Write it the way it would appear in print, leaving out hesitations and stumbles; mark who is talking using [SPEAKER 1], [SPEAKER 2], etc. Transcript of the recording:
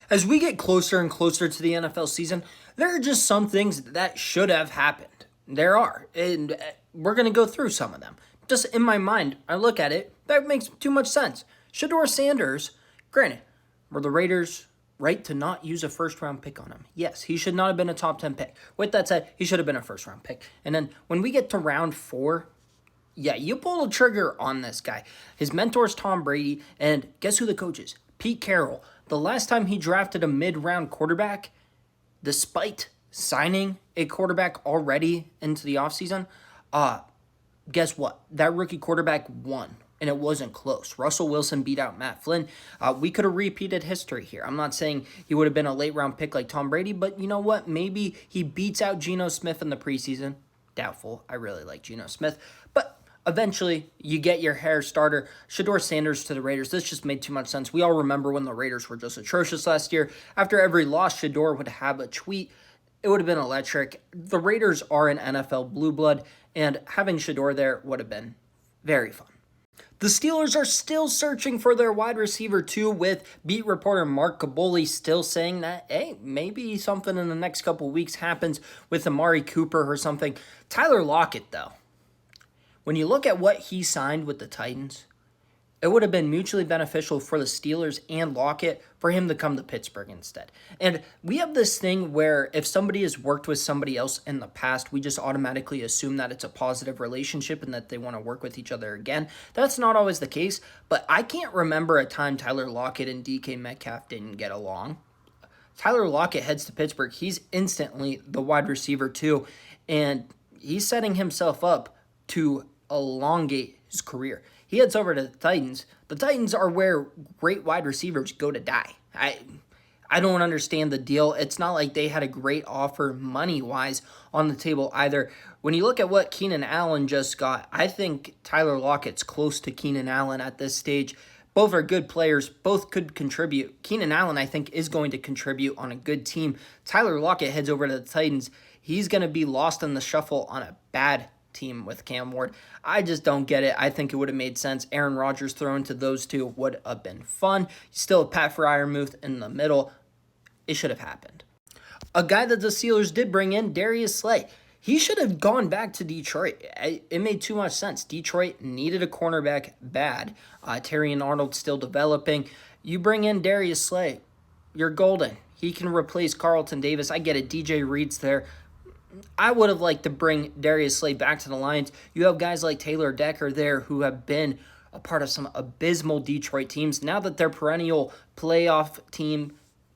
[SPEAKER 1] As we get closer and closer to the NFL season, there are just some things that should have happened. There are, and we're going to go through some of them. Just in my mind, I look at it, that makes too much sense. Shador Sanders, granted, were the Raiders right to not use a first-round pick on him? Yes, he should not have been a top 10 pick. With that said, he should have been a first-round pick. And then when we get to round 4, yeah, you pull the trigger on this guy. His mentor's Tom Brady, and guess who the coach is? Pete Carroll. The last time he drafted a mid-round quarterback, despite signing a quarterback already into the offseason, guess what? That rookie quarterback won, and it wasn't close. Russell Wilson beat out Matt Flynn. We could have repeated history here. I'm not saying he would have been a late-round pick like Tom Brady, but you know what? Maybe he beats out Geno Smith in the preseason. Doubtful. I really like Geno Smith. But eventually, you get your hair starter, Shador Sanders to the Raiders. This just made too much sense. We all remember when the Raiders were just atrocious last year. After every loss, Shador would have a tweet. It would have been electric. The Raiders are an NFL blue blood, and having Shador there would have been very fun. The Steelers are still searching for their wide receiver too, with beat reporter Mark Kaboli still saying that, hey, maybe something in the next couple weeks happens with Amari Cooper or something. Tyler Lockett, though, when you look at what he signed with the Titans, it would have been mutually beneficial for the Steelers and Lockett for him to come to Pittsburgh instead. And we have this thing where if somebody has worked with somebody else in the past, we just automatically assume that it's a positive relationship and that they want to work with each other again. That's not always the case, but I can't remember a time Tyler Lockett and DK Metcalf didn't get along. Tyler Lockett heads to Pittsburgh. He's instantly the wide receiver too, and he's setting himself up to elongate his career. He heads over to the Titans. The Titans are where great wide receivers go to die. I don't understand the deal. It's not like they had a great offer money-wise on the table either. When you look at what Keenan Allen just got, I think Tyler Lockett's close to Keenan Allen at this stage. Both are good players. Both could contribute. Keenan Allen, I think, is going to contribute on a good team. Tyler Lockett heads over to the Titans. He's going to be lost in the shuffle on a bad team with Cam Ward. I just don't get it. I think it would have made sense. Aaron Rodgers thrown to those two would have been fun. Still have Pat Freiermuth in the middle. It should have happened. A guy that the Steelers did bring in, Darius Slay. He should have gone back to Detroit. It made too much sense. Detroit needed a cornerback bad. Terry and Arnold still developing. You bring in Darius Slay, you're golden. He can replace Carlton Davis. I get it. DJ Reed's there. I would have liked to bring Darius Slay back to the Lions. You have guys like Taylor Decker there who have been a part of some abysmal Detroit teams. Now that they're perennial playoff team,